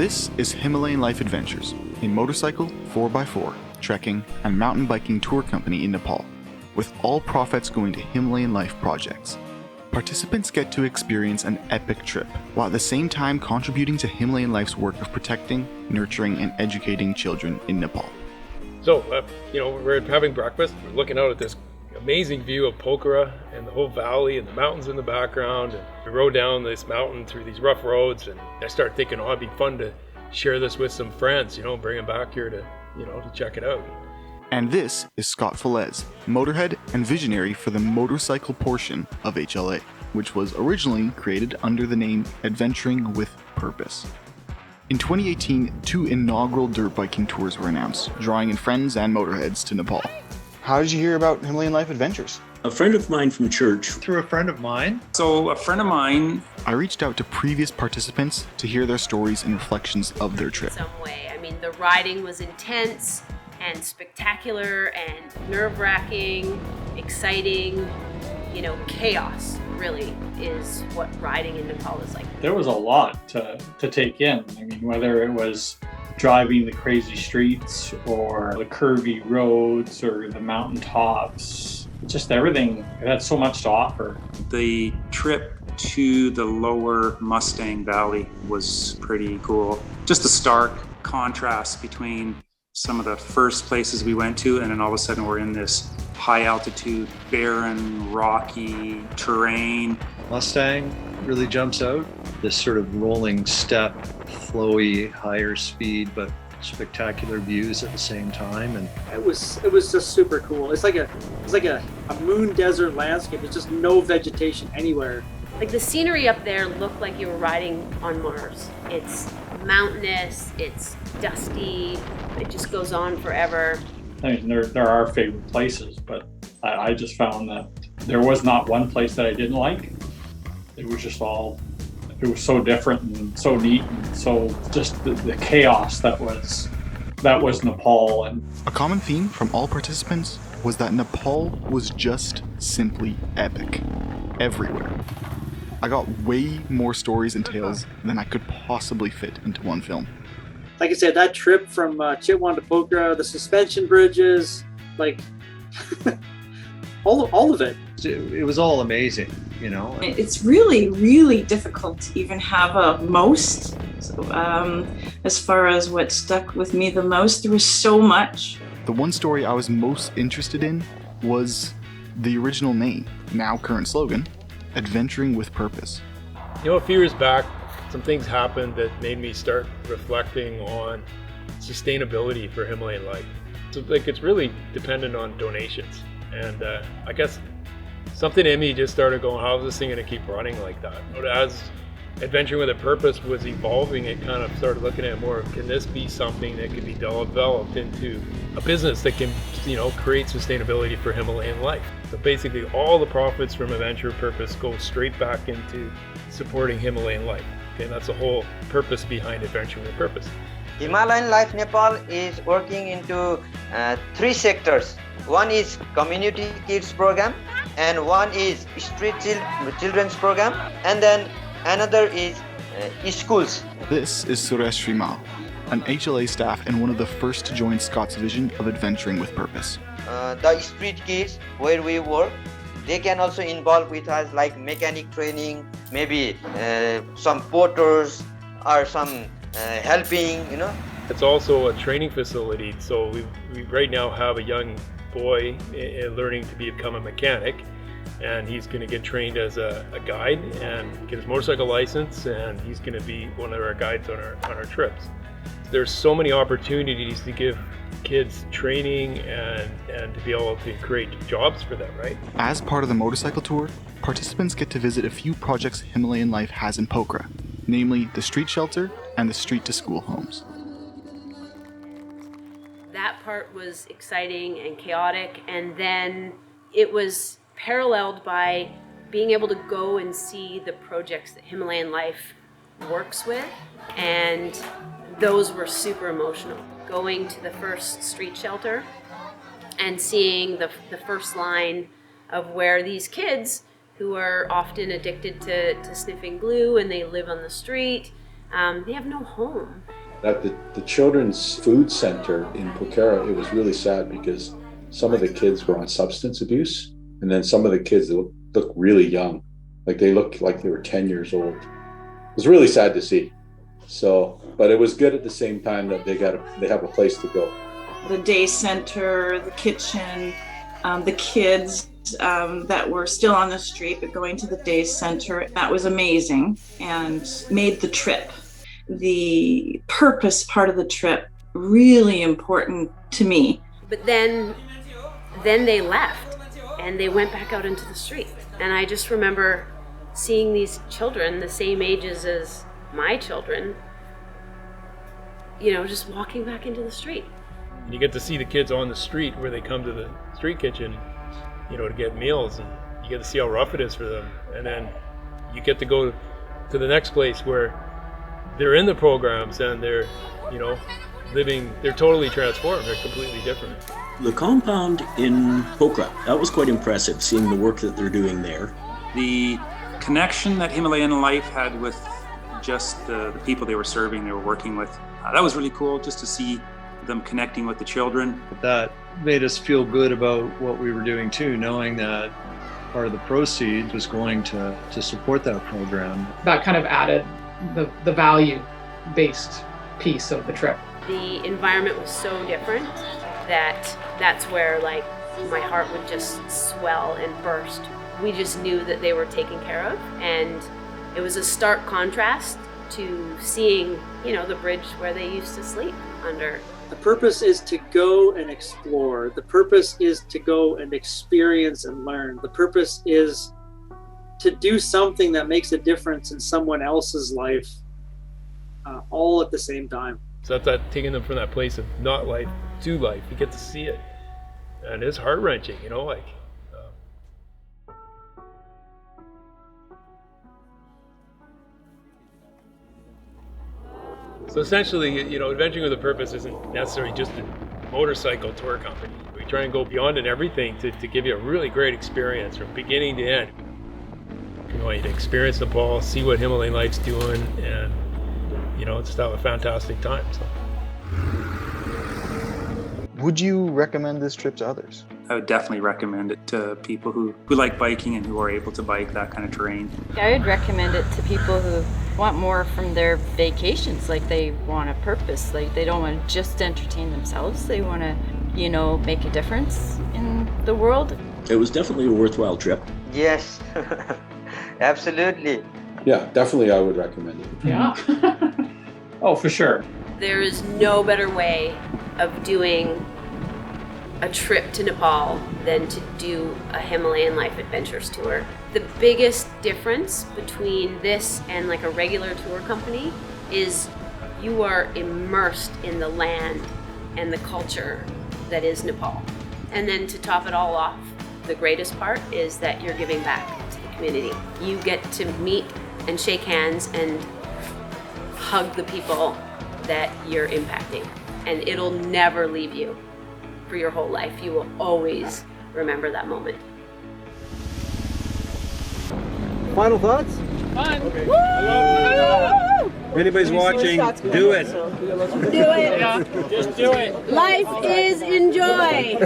This is Himalayan Life Adventures, a motorcycle, 4x4, trekking, and mountain biking tour company in Nepal, with all profits going to Himalayan Life projects. Participants get to experience an epic trip, while at the same time contributing to Himalayan Life's work of protecting, nurturing, and educating children in Nepal. So, we're having breakfast, we're looking out at this amazing view of Pokhara and the whole valley and the mountains in the background. And we rode down this mountain through these rough roads, and I started thinking, it'd be fun to share this with some friends, bring them back here to check it out. And this is Scott Fellez, motorhead and visionary for the motorcycle portion of HLA, which was originally created under the name Adventuring with Purpose. In 2018, 2 inaugural dirt biking tours were announced, drawing in friends and motorheads to Nepal. How did you hear about Himalayan Life Adventures? A friend of mine from church. Through a friend of mine. So a friend of mine. I reached out to previous participants to hear their stories and reflections of their trip. In some way. The riding was intense and spectacular and nerve-wracking, exciting, chaos really is what riding in Nepal is like. There was a lot to take in. Whether it was driving the crazy streets or the curvy roads or the mountaintops, just everything. It had so much to offer. The trip to the lower Mustang Valley was pretty cool. Just the stark contrast between some of the first places we went to, and then all of a sudden we're in this high altitude, barren, rocky terrain. Mustang really jumps out. This sort of rolling step, flowy, higher speed, but spectacular views at the same time. And it was just super cool. It's like a moon desert landscape. There's just no vegetation anywhere. Like the scenery up there looked like you were riding on Mars. It's mountainous, it's dusty, it just goes on forever. There are favorite places, but I just found that there was not one place that I didn't like. It was so different and so neat, and so just the chaos that was Nepal. And a common theme from all participants was that Nepal was just simply epic, everywhere. I got way more stories and tales than I could possibly fit into one film. Like I said, that trip from Chitwan to Pokhara, the suspension bridges, all of it. it was all amazing, It's really, really difficult to even have a most. So, as far as what stuck with me the most, there was so much. The one story I was most interested in was the original name, now current slogan, Adventuring with Purpose. A few years back, some things happened that made me start reflecting on sustainability for Himalayan Life. So it's really dependent on donations. And I guess something in me just started going, how is this thing going to keep running like that? As Adventuring with a Purpose was evolving, it kind of started looking at more, can this be something that can be developed into a business that can, create sustainability for Himalayan Life? So basically all the profits from Adventure Purpose go straight back into supporting Himalayan Life. Okay, and that's the whole purpose behind Adventure with a Purpose. Himalayan Life Nepal is working into 3 sectors. One is community kids program, and one is street children's program, and then another is schools. This is Suresh Rimal, an HLA staff and one of the first to join Scott's vision of Adventuring with Purpose. The street kids where we work, they can also involve with us like mechanic training, maybe some porters or some helping, It's also a training facility. So we right now have a young boy learning to become a mechanic, and he's going to get trained as a guide and get his motorcycle license, and he's going to be one of our guides on our trips. There's so many opportunities to give kids training and to be able to create jobs for them, right? As part of the motorcycle tour, participants get to visit a few projects Himalayan Life has in Pokhara, namely the street shelter and the street to school homes. That part was exciting and chaotic, and then it was paralleled by being able to go and see the projects that Himalayan Life works with, and those were super emotional. Going to the first street shelter and seeing the first line of where these kids who are often addicted to sniffing glue and they live on the street, they have no home. At the Children's Food Center in Pokhara, it was really sad because some of the kids were on substance abuse, and then some of the kids look really young. Like they looked like they were 10 years old. It was really sad to see. So, but it was good at the same time that they have a place to go. The day center, the kitchen, the kids that were still on the street but going to the day center, that was amazing and made the trip. The purpose part of the trip really important to me. But then they left and they went back out into the street. And I just remember seeing these children the same ages as my children, you know, just walking back into the street. You get to see the kids on the street where they come to the street kitchen, you know, to get meals, and you get to see how rough it is for them. And then you get to go to the next place where they're in the programs and they're, you know, living, they're totally transformed, they're completely different. The compound in Pokhara, that was quite impressive, seeing the work that they're doing there. The connection that Himalayan Life had with just the people they were serving, they were working with, that was really cool, just to see them connecting with the children. That made us feel good about what we were doing too, knowing that part of the proceeds was going to support that program. That kind of added the value-based piece of the trip. The environment was so different that's where like my heart would just swell and burst. We just knew that they were taken care of, and it was a stark contrast to seeing, you know, the bridge where they used to sleep under. The purpose is to go and explore. The purpose is to go and experience and learn. The purpose is to do something that makes a difference in someone else's life, all at the same time. So that's that taking them from that place of not life to life. You get to see it, and it's heart-wrenching, you know, like. So essentially, you know, Adventuring with a Purpose isn't necessarily just a motorcycle tour company. We try and go beyond and everything to give you a really great experience from beginning to end. You know, you to experience Nepal, see what Himalayan Life's doing, and, you know, just have a fantastic time. So. Would you recommend this trip to others? I would definitely recommend it to people who like biking and who are able to bike that kind of terrain. I would recommend it to people who want more from their vacations, like they want a purpose, like they don't want to just entertain themselves, they want to, you know, make a difference in the world. It was definitely a worthwhile trip. Yes, absolutely. Yeah, definitely I would recommend it. Yeah. Oh, for sure. There is no better way of doing a trip to Nepal than to do a Himalayan Life Adventures tour. The biggest difference between this and like a regular tour company is you are immersed in the land and the culture that is Nepal. And then to top it all off, the greatest part is that you're giving back to the community. You get to meet and shake hands and hug the people that you're impacting. And it'll never leave you for your whole life. You will always remember that moment. Final thoughts? Fun. Okay. Woo! Anybody's watching, do it. Do it. Yeah, just do it. Life is enjoy.